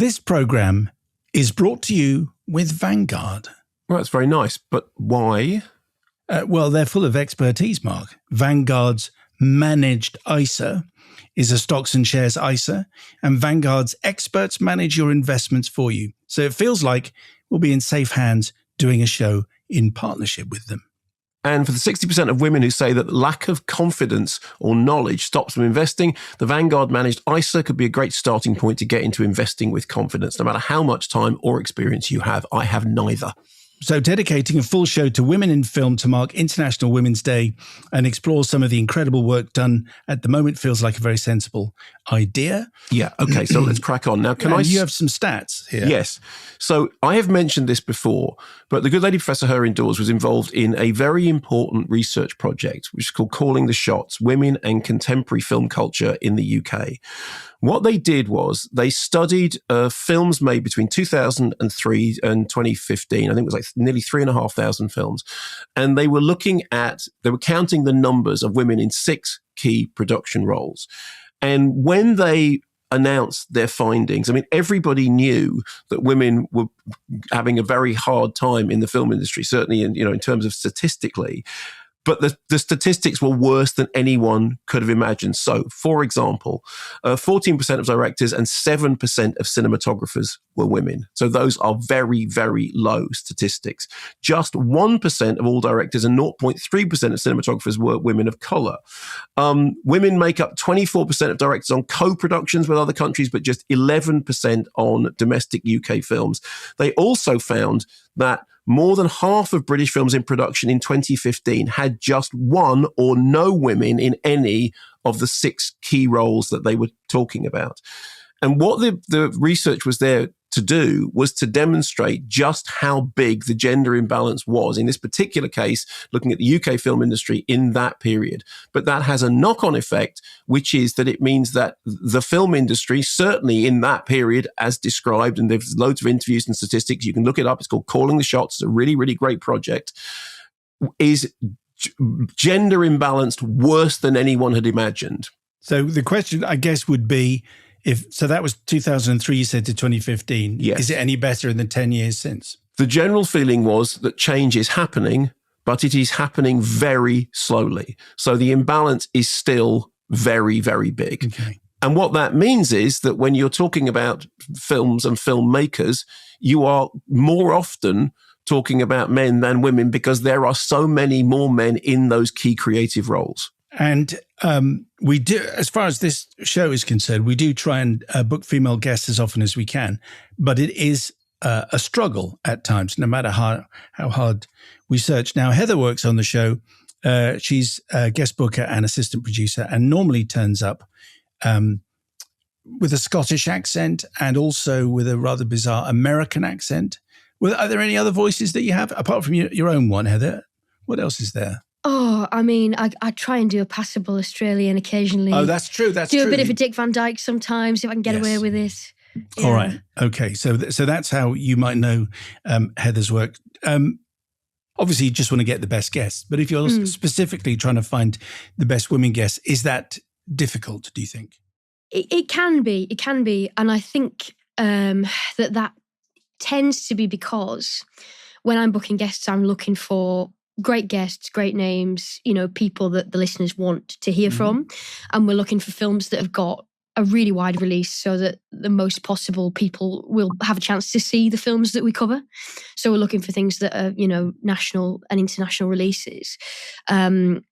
This program is brought to you with Vanguard. Well, that's very nice, but why? Well, they're full of expertise, Mark. Vanguard's managed ISA is a stocks and shares ISA, and Vanguard's experts manage your investments for you. So it feels like we'll be in safe hands doing a show in partnership with them. And for the 60% of women who say that lack of confidence or knowledge stops them investing, the Vanguard managed ISA could be a great starting point to get into investing with confidence, no matter how much time or experience you have. I have neither. So dedicating a full show to women in film to mark International Women's Day and explore some of the incredible work done at the moment feels like a very sensible idea. Yeah, okay, so let's crack on. Now, You have some stats here. Yes. So I have mentioned this before, but the good lady Professor Her Indoors was involved in a very important research project, which is called Calling the Shots, Women and Contemporary Film Culture in the UK. What they did was they studied films made between 2003 and 2015. I think it was like nearly 3,500 films. And they were counting the numbers of women in 6 key production roles. And when they announced their findings, I mean, everybody knew that women were having a very hard time in the film industry, certainly in terms of statistically. But the statistics were worse than anyone could have imagined. So, for example, 14% of directors and 7% of cinematographers were women. So those are very, very low statistics. Just 1% of all directors and 0.3% of cinematographers were women of color. Women make up 24% of directors on co-productions with other countries, but just 11% on domestic UK films. They also found that more than half of British films in production in 2015 had just one or no women in any of the 6 key roles that they were talking about. And what the research was there to do was to demonstrate just how big the gender imbalance was, in this particular case, looking at the UK film industry in that period. But that has a knock-on effect, which is that it means that the film industry, certainly in that period, as described, and there's loads of interviews and statistics, you can look it up, it's called Calling the Shots, it's a really, really great project, is gender imbalanced worse than anyone had imagined. So the question, I guess, would be, so that was 2003, you said, to 2015. Yes. Is it any better in the 10 years since? The general feeling was that change is happening, but it is happening very slowly. So the imbalance is still very, very big. Okay. And what that means is that when you're talking about films and filmmakers, you are more often talking about men than women because there are so many more men in those key creative roles. And we do, as far as this show is concerned, we do try and book female guests as often as we can, but it is a struggle at times, no matter how hard we search. Now, Heather works on the show. She's a guest booker and assistant producer, and normally turns up with a Scottish accent and also with a rather bizarre American accent. Are there any other voices that you have, apart from your own one, Heather? What else is there? Oh, I mean, I try and do a passable Australian occasionally. Oh, that's true. Do a bit of a Dick Van Dyke sometimes if I can get away with it. Yeah. All right. Okay. So that's how you might know Heather's work. Obviously, you just want to get the best guests. But if you're specifically trying to find the best women guests, is that difficult, do you think? It can be. It can be. And I think that tends to be because when I'm booking guests, I'm looking for great guests, great names, people that the listeners want to hear from. And we're looking for films that have got a really wide release so that the most possible people will have a chance to see the films that we cover. So we're looking for things that are, national and international releases. And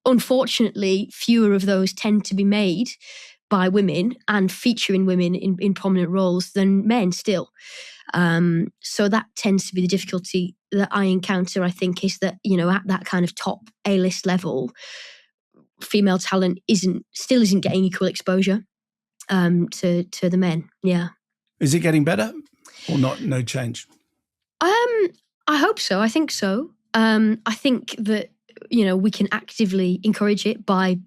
unfortunately, fewer of those tend to be made by women and featuring women in prominent roles than men still. So that tends to be the difficulty that I encounter, I think, is that, at that kind of top A-list level, female talent still isn't getting equal exposure to the men. Yeah. Is it getting better or not? No change? I hope so. I think so. I think that, we can actively encourage it by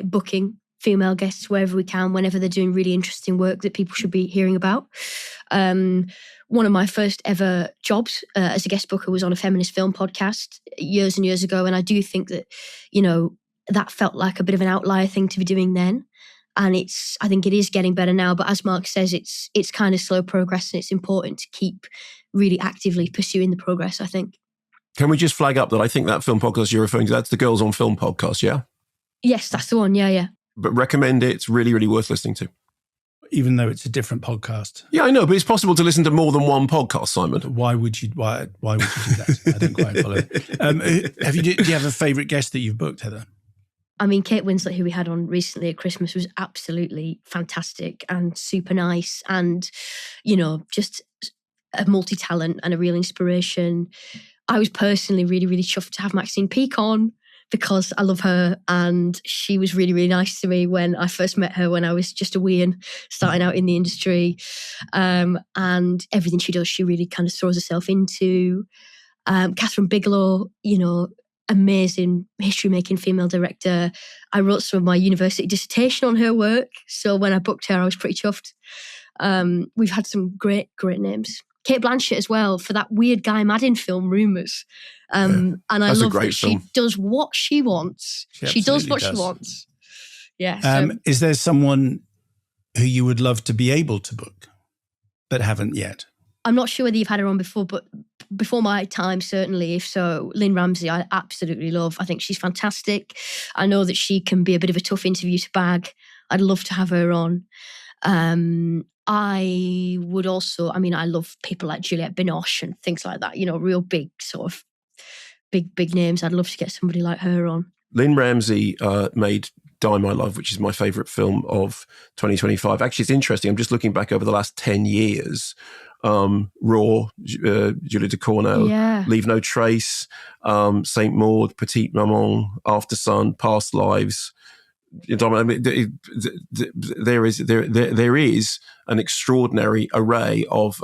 booking female guests wherever we can, whenever they're doing really interesting work that people should be hearing about. One of my first ever jobs as a guest booker was on a feminist film podcast years and years ago. And I do think that, that felt like a bit of an outlier thing to be doing then. And I think it is getting better now. But as Mark says, it's kind of slow progress, and it's important to keep really actively pursuing the progress, I think. Can we just flag up that I think that film podcast you're referring to, that's the Girls on Film podcast, yeah? Yes, that's the one. Yeah. But recommend it. It's really, really worth listening to. Even though it's a different podcast. Yeah, I know, but it's possible to listen to more than one podcast, Simon. Why would you do that? I don't quite follow. Do you have a favourite guest that you've booked, Heather? I mean, Kate Winslet, who we had on recently at Christmas, was absolutely fantastic and super nice, and, just a multi-talent and a real inspiration. I was personally really, really chuffed to have Maxine Peake on, because I love her, and she was really, really nice to me when I first met her when I was just a weean starting out in the industry. And everything she does, she really kind of throws herself into. Catherine Bigelow, amazing history-making female director. I wrote some of my university dissertation on her work, so when I booked her, I was pretty chuffed. We've had some great, great names. Kate Blanchett as well, for that weird Guy Maddin film, Rumours. And I love that she does what she wants. She does what she wants. Yeah. Is there someone who you would love to be able to book but haven't yet? I'm not sure whether you've had her on before, but before my time, certainly. If so, Lynne Ramsay, I absolutely love. I think she's fantastic. I know that she can be a bit of a tough interview to bag. I'd love to have her on. I would also, I love people like Juliette Binoche and things like that, real big sort of big names. I'd love to get somebody like her on. Lynne Ramsay made Die My Love, which is my favourite film of 2025. Actually, it's interesting. I'm just looking back over the last 10 years. Raw, Julia Ducournau, Leave No Trace, Saint Maud, Petite Maman, After Sun, Past Lives. There is an extraordinary array of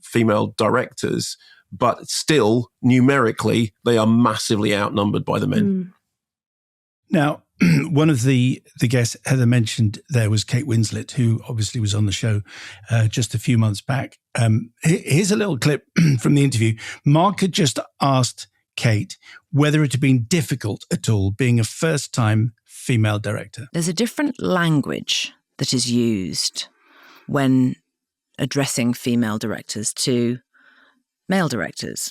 female directors, but still numerically they are massively outnumbered by the men. Now, one of the guests Heather mentioned there was Kate Winslet, who obviously was on the show just a few months back. Here's a little clip from the interview. Mark had just asked Kate whether it had been difficult at all being a first-time female director. There's a different language that is used when addressing female directors to male directors.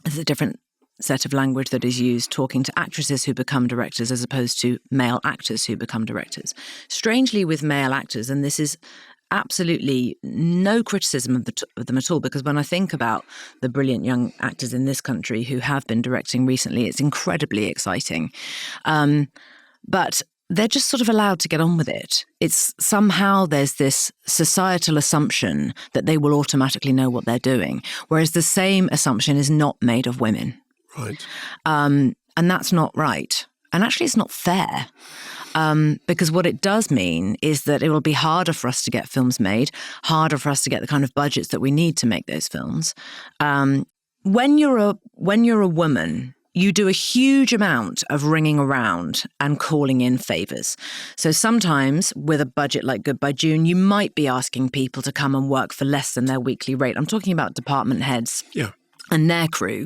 There's a different set of language that is used talking to actresses who become directors as opposed to male actors who become directors. Strangely, with male actors, and this is absolutely no criticism of them at all, because when I think about the brilliant young actors in this country who have been directing recently, it's incredibly exciting. But they're just sort of allowed to get on with it. It's somehow there's this societal assumption that they will automatically know what they're doing, whereas the same assumption is not made of women. Right. And that's not right. And actually it's not fair. Because what it does mean is that it will be harder for us to get films made, harder for us to get the kind of budgets that we need to make those films. When you're a woman, you do a huge amount of ringing around and calling in favors. So sometimes with a budget like Goodbye June, you might be asking people to come and work for less than their weekly rate. I'm talking about department heads. Yeah. And their crew.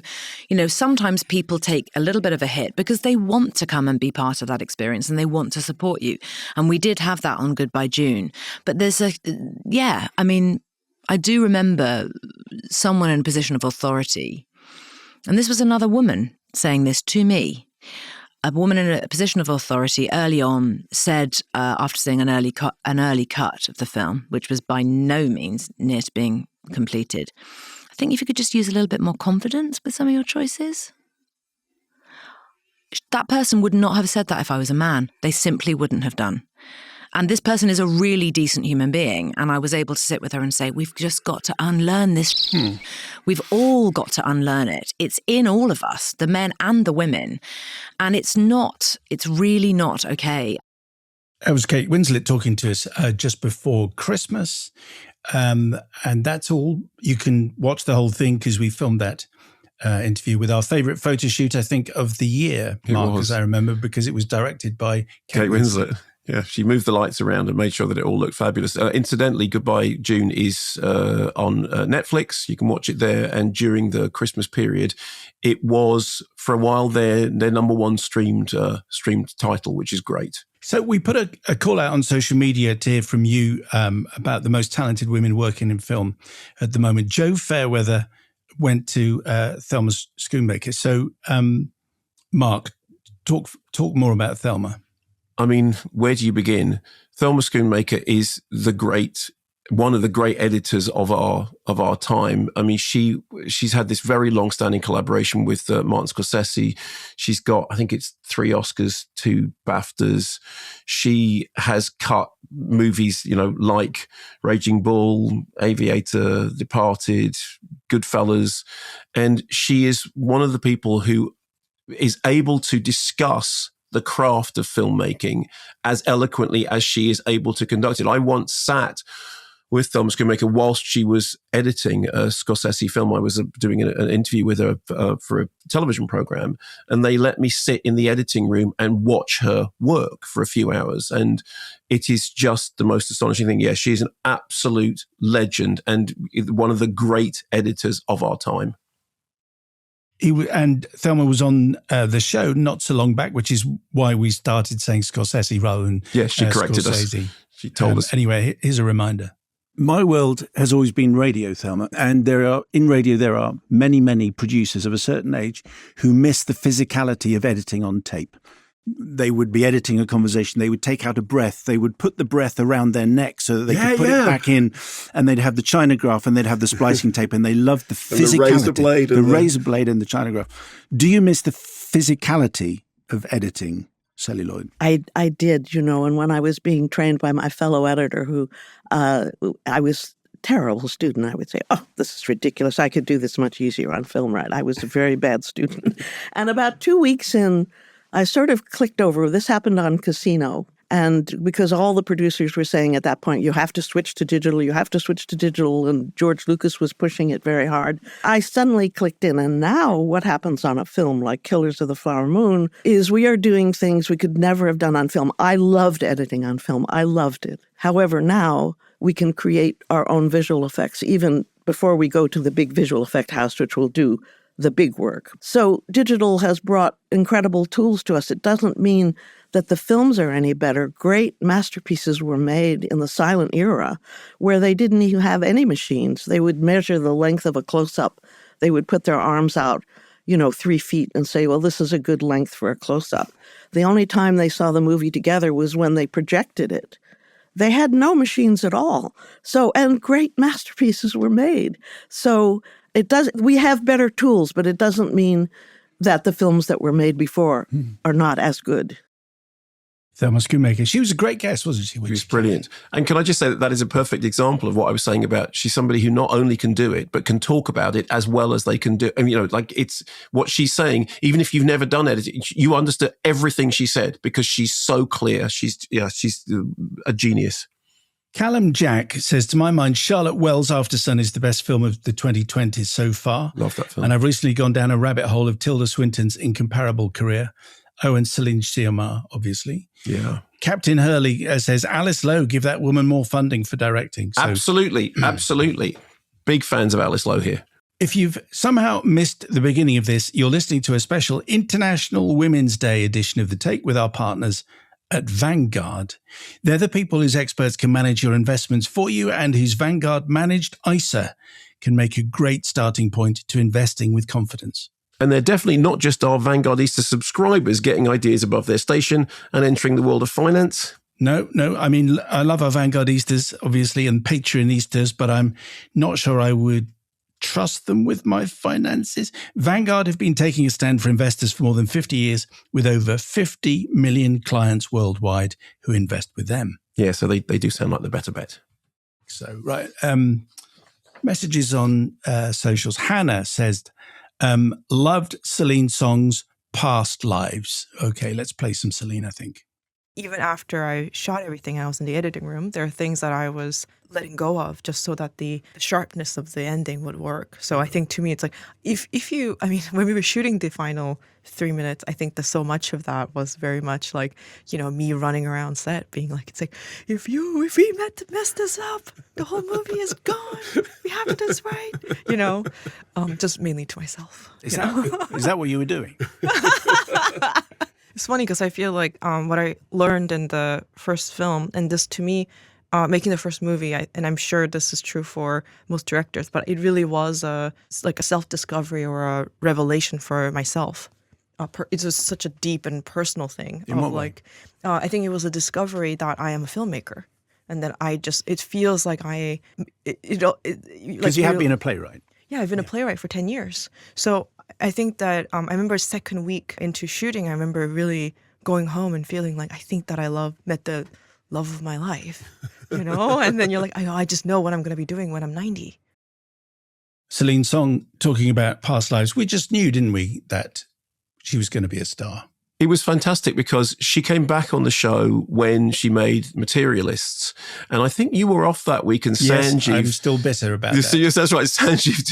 Sometimes people take a little bit of a hit because they want to come and be part of that experience and they want to support you. And we did have that on Goodbye June. But there's I do remember someone in a position of authority, and this was another woman saying this to me. A woman in a position of authority early on said, after seeing an early cut of the film, which was by no means near to being completed, I think if you could just use a little bit more confidence with some of your choices. That person would not have said that if I was a man. They simply wouldn't have done. And this person is a really decent human being. And I was able to sit with her and say, we've just got to unlearn this. We've all got to unlearn it. It's in all of us, the men and the women. And it's really not okay. That was Kate Winslet talking to us just before Christmas. And that's all. You can watch the whole thing because we filmed that interview with our favourite photo shoot, I think, of the year, Mark, as I remember, because it was directed by Kate Winslet. Yeah, she moved the lights around and made sure that it all looked fabulous. Incidentally, Goodbye June is on Netflix. You can watch it there. And during the Christmas period, it was for a while their number one streamed title, which is great. So we put a call out on social media to hear from you about the most talented women working in film at the moment. Jo Fairweather went to Thelma Schoonmaker. So, Mark, talk more about Thelma. I mean, where do you begin? Thelma Schoonmaker is one of the great editors of our time. I mean, she's had this very long-standing collaboration with Martin Scorsese. She's got, I think it's 3 Oscars, 2 BAFTAs. She has cut movies, like Raging Bull, Aviator, Departed, Goodfellas, and she is one of the people who is able to discuss the craft of filmmaking as eloquently as she is able to conduct it. I once sat with Thelma Schoonmaker whilst she was editing a Scorsese film. I was doing an interview with her for a television program, and they let me sit in the editing room and watch her work for a few hours. And it is just the most astonishing thing. Yeah, she's an absolute legend and one of the great editors of our time. And Thelma was on the show not so long back, which is why we started saying Scorsese rather than she corrected Scorsese. us. She told us. Anyway, here's a reminder. My world has always been radio, Thelma, and there are many, many producers of a certain age who miss the physicality of editing on tape. They would be editing a conversation. They would take out a breath. They would put the breath around their neck so that they could put it back in, and they'd have the chinograph and they'd have the splicing tape, and they loved the physicality, the razor blade and the chinograph. Do you miss the physicality of editing, celluloid? I did, and when I was being trained by my fellow editor who I was terrible student, I would say, oh, this is ridiculous. I could do this much easier on film, right? I was a very bad student. And about 2 weeks in, I sort of clicked over. This happened on Casino. And because all the producers were saying at that point, you have to switch to digital, and George Lucas was pushing it very hard, I suddenly clicked in. And now what happens on a film like Killers of the Flower Moon is we are doing things we could never have done on film. I loved editing on film. I loved it. However, now we can create our own visual effects, even before we go to the big visual effect house, which will do the big work. So digital has brought incredible tools to us. It doesn't mean that the films are any better. Great masterpieces were made in the silent era where they didn't even have any machines. They would measure the length of a close-up. They would put their arms out, 3 feet and say, well, this is a good length for a close-up. The only time they saw the movie together was when they projected it. They had no machines at all. And great masterpieces were made. So we have better tools, but it doesn't mean that the films that were made before are not as good. Thelma Schoonmaker. She was a great guest, wasn't she? She was brilliant. And can I just say that is a perfect example of what I was saying about she's somebody who not only can do it, but can talk about it as well as they can do. And, it's what she's saying. Even if you've never done editing, you understood everything she said because she's so clear. She's a genius. Callum Jack says, to my mind, Charlotte Wells' After Sun is the best film of the 2020s so far. Love that film. And I've recently gone down a rabbit hole of Tilda Swinton's incomparable career. Oh, and Celine Song, obviously. Yeah. Captain Hurley says, Alice Lowe, give that woman more funding for directing. So, absolutely. Big fans of Alice Lowe here. If you've somehow missed the beginning of this, you're listening to a special International Women's Day edition of The Take with our partners at Vanguard. They're the people whose experts can manage your investments for you and whose Vanguard managed ISA can make a great starting point to investing with confidence. And they're definitely not just our Vanguardista subscribers getting ideas above their station and entering the world of finance. No. I mean, I love our Vanguardistas, obviously, and Patreonistas, but I'm not sure I would trust them with my finances. Vanguard have been taking a stand for investors for more than 50 years with over 50 million clients worldwide who invest with them. Yeah, so they do sound like the better bet. So, right. Messages on socials. Hannah says, loved Celine Song's Past Lives. Okay, let's play some Celine, I think. even after I shot everything, I was in the editing room, there are things that I was letting go of just so that the sharpness of the ending would work. So I think to me, it's like, when we were shooting the final 3 minutes, I think that so much of that was very much like, me running around set being like, it's like, if we mess this up, the whole movie is gone. We have this right, just mainly to myself. Is that what you were doing? It's funny because I feel like what I learned in the first film, and this to me, making the first movie, and I'm sure this is true for most directors, but it really was a self-discovery or a revelation for myself. It was such a deep and personal thing. In what way? I think it was a discovery that I am a filmmaker, and that it feels like Because you have been a playwright. Yeah, I've been a playwright for 10 years. So I think that I remember second week into shooting, I remember really going home and feeling like I think that I met the love of my life, and then you're like, I just know what I'm going to be doing when I'm 90. Celine Song talking about past lives. We just knew, didn't we, that she was going to be a star. It was fantastic because she came back on the show when she made Materialists. And I think you were off that week and Sanjeev... Yes, I'm still bitter about that. Yes, that's right. Sanjeev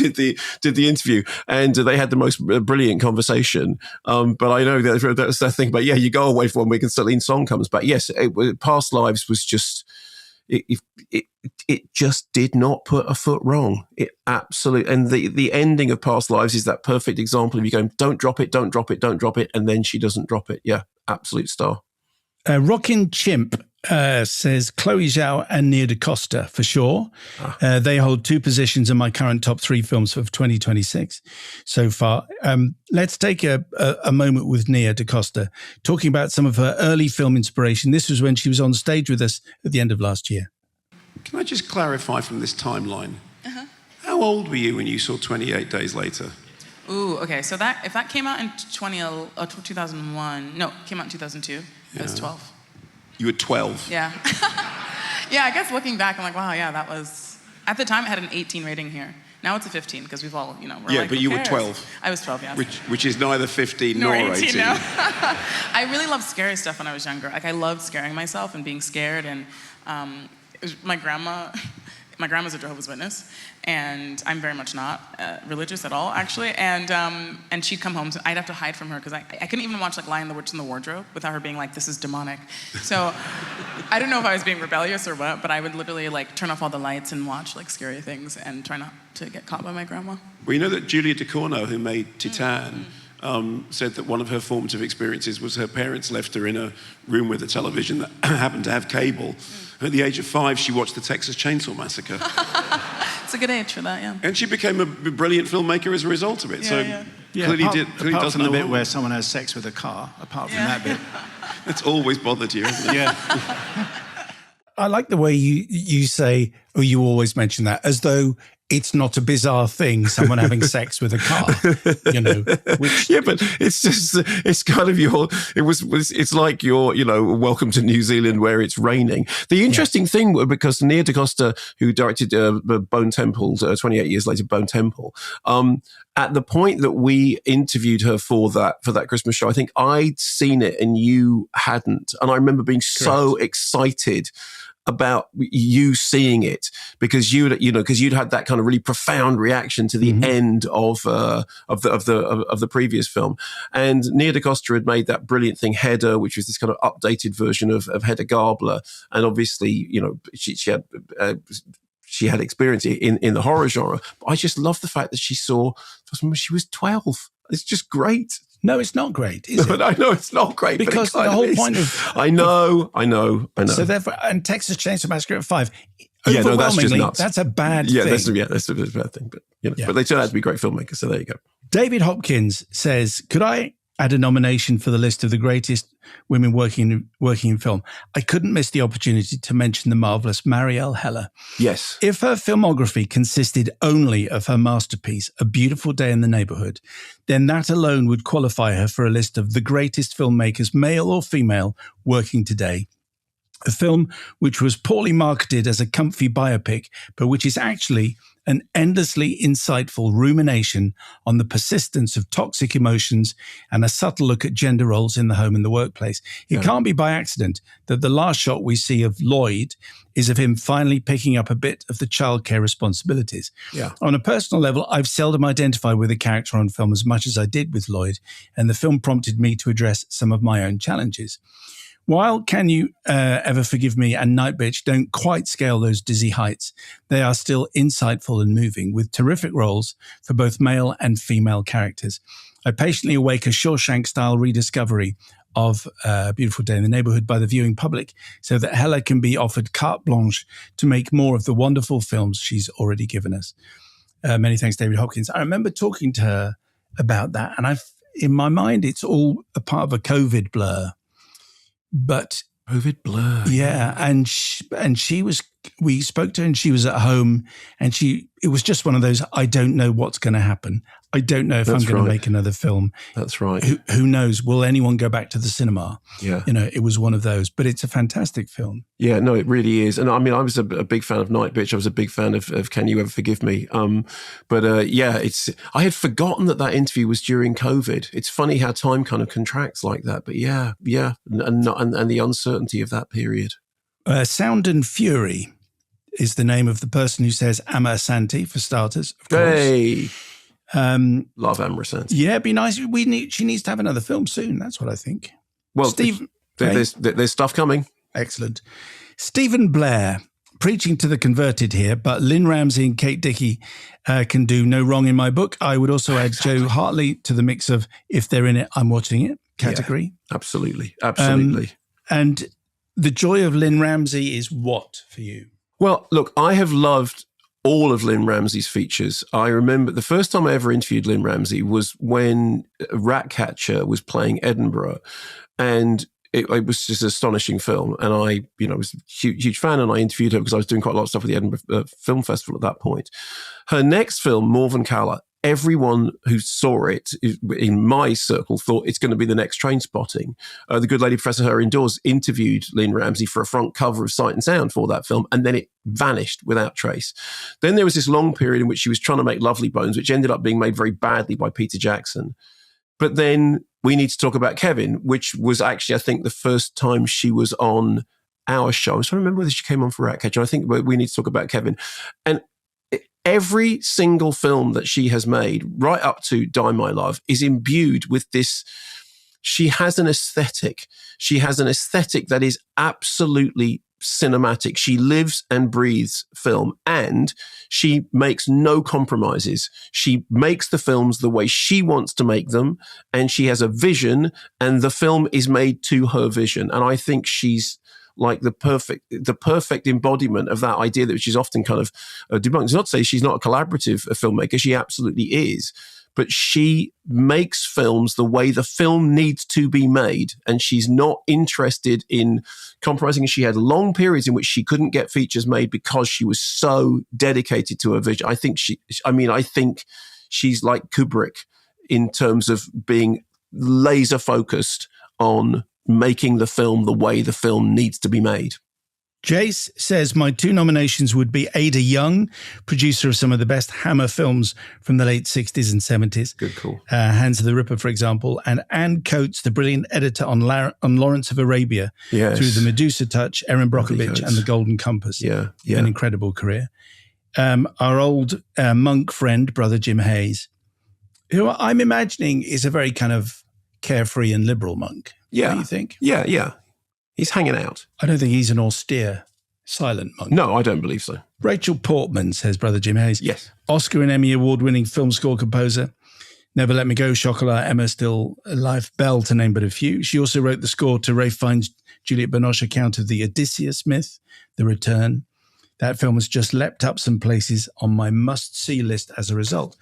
did the interview and they had the most brilliant conversation. But I know that's the thing. But yeah, you go away for 1 week and Celine Song comes back. Yes, Past Lives was just... It just did not put a foot wrong. It absolutely, and the ending of Past Lives is that perfect example of you going, don't drop it, don't drop it, don't drop it, and then she doesn't drop it. Yeah, absolute star. Rockin' Chimp says Chloe Zhao and Nia DaCosta for sure. They hold 2 positions in my current top 3 films of 2026 so far. Let's take a moment with Nia DaCosta, talking about some of her early film inspiration. This was when she was on stage with us at the end of last year. Can I just clarify from this timeline? How old were you when you saw 28 Days Later? Ooh, okay. So if that came out in 2001, no, it came out in 2002. I was 12. You were 12? Yeah. Yeah, I guess looking back, I'm like, wow, yeah, that was... At the time, it had an 18 rating here. Now it's a 15, because we've all, we're yeah, but you were 12. I was 12, yeah. Which is neither 15 nor 18. No. I really loved scary stuff when I was younger. Like, I loved scaring myself and being scared, and my grandma's a Jehovah's Witness, and I'm very much not religious at all, actually. And she'd come home, so I'd have to hide from her because I couldn't even watch like Lion, the Witch, and the Wardrobe without her being like, "This is demonic." So I don't know if I was being rebellious or what, but I would literally like turn off all the lights and watch like scary things and try not to get caught by my grandma. Well, you know that Julia Ducournau, who made Titan, said that one of her formative experiences was her parents left her in a room with a television that happened to have cable. At the age of 5, she watched the Texas Chainsaw Massacre. It's a good age for that, yeah. And she became a brilliant filmmaker as a result of it. Clearly apart doesn't from the know bit where someone has sex with a car, apart from that bit. It's always bothered you, hasn't it? Yeah. I like the way you say, or you always mention that, as though it's not a bizarre thing, someone having sex with a car, which... Yeah, but it's just, it's kind of it's like your, welcome to New Zealand where it's raining. The interesting thing, because Nia DaCosta, who directed Bone Temple, 28 years later, Bone Temple, at the point that we interviewed her for that Christmas show, I think I'd seen it and you hadn't. And I remember being so excited about you seeing it because you'd had that kind of really profound reaction to the end of the previous film. And Nia DaCosta had made that brilliant thing, Heather, which was this kind of updated version of Hedda Gabler. And obviously, she had experience in the horror genre. But I just love the fact that she saw when she was 12. It's just great. No, it's not great, is it? I know it's not great, because but the whole point of... I know. So therefore, and Texas Chainsaw Massacre at 5, yeah, no, that's just nuts. That's a bad thing. That's a bad thing. But but they turn out to be great filmmakers, so there you go. David Hopkins says, could I add a nomination for the list of the greatest women working in film? I couldn't miss the opportunity to mention the marvelous Marielle Heller. Yes. If her filmography consisted only of her masterpiece, A Beautiful Day in the Neighborhood, then that alone would qualify her for a list of the greatest filmmakers, male or female, working today. A film which was poorly marketed as a comfy biopic, but which is actually an endlessly insightful rumination on the persistence of toxic emotions and a subtle look at gender roles in the home and the workplace. It can't be by accident that the last shot we see of Lloyd is of him finally picking up a bit of the childcare responsibilities. Yeah. On a personal level, I've seldom identified with a character on film as much as I did with Lloyd, and the film prompted me to address some of my own challenges. While Can You Ever Forgive Me and Night Bitch don't quite scale those dizzy heights, they are still insightful and moving, with terrific roles for both male and female characters. I patiently await a Shawshank-style rediscovery of A Beautiful Day in the Neighborhood by the viewing public, so that Hella can be offered carte blanche to make more of the wonderful films she's already given us. Many thanks, David Hopkins. I remember talking to her about that, and in my mind, it's all a part of a COVID blur. But COVID blur. Yeah. And we spoke to her and she was at home, and it was just one of those, I don't know what's going to happen. I don't know if I'm going to make another film. That's right. Who knows? Will anyone go back to the cinema? Yeah. It was one of those, but it's a fantastic film. Yeah, no, it really is. And I mean, I was a big fan of Night Bitch. I was a big fan of Can You Ever Forgive Me? I had forgotten that interview was during COVID. It's funny how time kind of contracts like that. But yeah. And the uncertainty of that period. Sound and Fury is the name of the person who says Amma Asante, for starters, of course. Hey. Love Amma Asante. Yeah, it'd be nice. She needs to have another film soon. That's what I think. Well, Steve, there's stuff coming. Excellent. Stephen Blair, preaching to the converted here, but Lynne Ramsay and Kate Dickie can do no wrong in my book. I would also add Joe Hartley to the mix of if they're in it, I'm watching it category. Yeah, absolutely. And the joy of Lynne Ramsay is what for you? Well, look, I have loved all of Lynne Ramsay's features. I remember the first time I ever interviewed Lynne Ramsay was when Ratcatcher was playing Edinburgh, and it was just an astonishing film. And I, was a huge fan, and I interviewed her because I was doing quite a lot of stuff with the Edinburgh Film Festival at that point. Her next film, Morven Caller, everyone who saw it in my circle thought it's going to be the next Trainspotting. The good lady Professor Her Indoors interviewed Lynne Ramsay for a front cover of Sight and Sound for that film, and then it vanished without trace. Then there was this long period in which she was trying to make Lovely Bones, which ended up being made very badly by Peter Jackson. But then We Need to Talk About Kevin, which was actually, I think, the first time she was on our show. I was trying to remember whether she came on for Ratcatcher. I think We Need to Talk About Kevin. And every single film that she has made, right up to Die My Love, is imbued with this. She has an aesthetic. She has an aesthetic that is absolutely cinematic. She lives and breathes film, and she makes no compromises. She makes the films the way she wants to make them, and she has a vision, and the film is made to her vision. And I think she's like the perfect embodiment of that idea that she's often kind of debunked. It's not to say she's not a collaborative filmmaker. She absolutely is. But she makes films the way the film needs to be made, and she's not interested in compromising. She had long periods in which she couldn't get features made because she was so dedicated to her vision. I think she's like Kubrick in terms of being laser focused on making the film the way the film needs to be made. Jace says, my two nominations would be Ada Young, producer of some of the best Hammer films from the late 60s and 70s. Good call. Hands of the Ripper, for example. And Anne Coates, the brilliant editor on Lawrence of Arabia, yes, through The Medusa Touch, Erin Brockovich, and The Golden Compass. Yeah. An incredible career. Our old monk friend, Brother Jim Hayes, who I'm imagining is a very kind of carefree and liberal monk. Yeah. Don't you think? Yeah. He's hanging out. I don't think he's an austere, silent monk. No, I don't believe so. Rachel Portman, says Brother Jim Hayes. Yes. Oscar and Emmy award-winning film score composer. Never Let Me Go, Chocolat, Emma Still Alive, Belle, to name but a few. She also wrote the score to Ralph Fiennes' Juliette Binoche account of the Odysseus myth, The Return. That film has just leapt up some places on my must-see list as a result.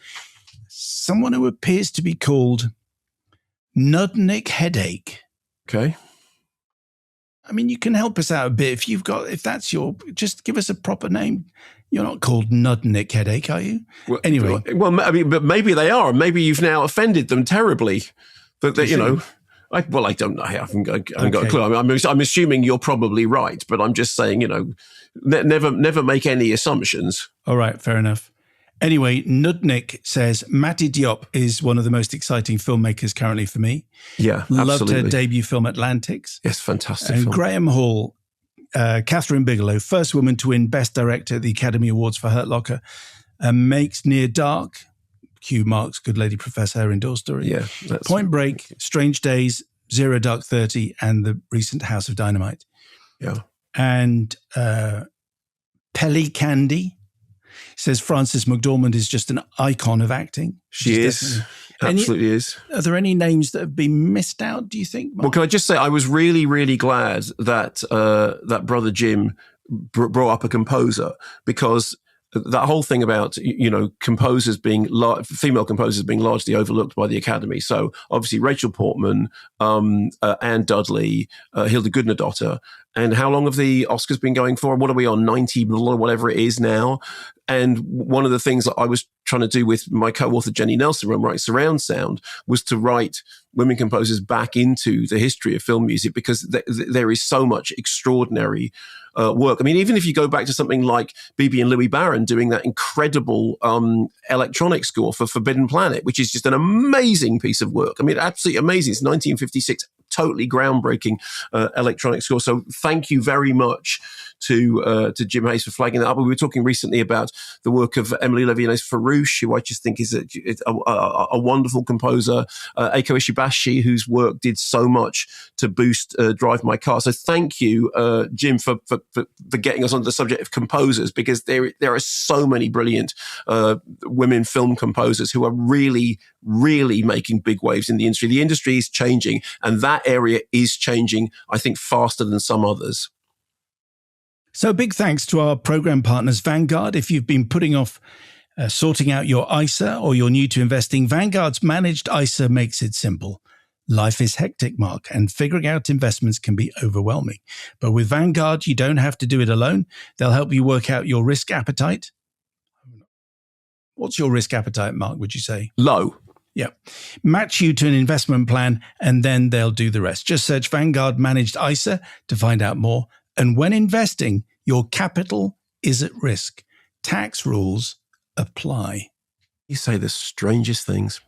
Someone who appears to be called Nudnik Headache. Okay. I mean, you can help us out a bit if that's your, just give us a proper name. You're not called Nudnik Headache, are you? Well, anyway. Well, I mean, but maybe they are. Maybe you've now offended them terribly. But I don't know. I haven't got a clue. I mean, I'm assuming you're probably right, but I'm just saying, never make any assumptions. All right, fair enough. Anyway, Nudnik says, Matty Diop is one of the most exciting filmmakers currently for me. Yeah, Loved absolutely. her debut film, Atlantics. Yes, fantastic And film. Graham Hall, Catherine Bigelow, first woman to win Best Director at the Academy Awards for Hurt Locker, makes Near Dark, cue Mark's Good Lady Professor, her indoor story. Yeah. That's, Point Break, Strange Days, Zero Dark 30, and the recent House of Dynamite. yeah. And Pelly Candy says Frances McDormand is just an icon of acting. She is. Definitely- Absolutely is. Are there any names that have been missed out, do you think, Mark? Well, can I just say, I was really, really glad that that brother Jim brought up a composer, because that whole thing about, composers being female composers being largely overlooked by the Academy. So obviously Rachel Portman, Anne Dudley, Hilda Gudnadottir. And how long have the Oscars been going for? What are we on, 90, whatever it is now? And one of the things that I was trying to do with my co-author Jenny Nelson, when I'm writing Surround Sound, was to write women composers back into the history of film music, because there is so much extraordinary work. I mean, even if you go back to something like Bibi and Louis Barron doing that incredible electronic score for Forbidden Planet, which is just an amazing piece of work. I mean, absolutely amazing. It's 1956, totally groundbreaking electronic score. So thank you very much to Jim Hayes for flagging that up. We were talking recently about the work of Emily Levianes Farouche, who I just think is a wonderful composer. Eiko Ishibashi, whose work did so much to boost Drive My Car. So thank you, Jim, for getting us onto the subject of composers, because there are so many brilliant women film composers who are really, really making big waves in the industry. The industry is changing, and that area is changing, I think, faster than some others. So big thanks to our program partners, Vanguard. If you've been putting off sorting out your ISA, or you're new to investing, Vanguard's managed ISA makes it simple. Life is hectic, Mark, and figuring out investments can be overwhelming. But with Vanguard, you don't have to do it alone. They'll help you work out your risk appetite. What's your risk appetite, Mark, would you say? Low. Yeah. Match you to an investment plan, and then they'll do the rest. Just search Vanguard Managed ISA to find out more. And when investing, your capital is at risk. Tax rules apply. You say the strangest things.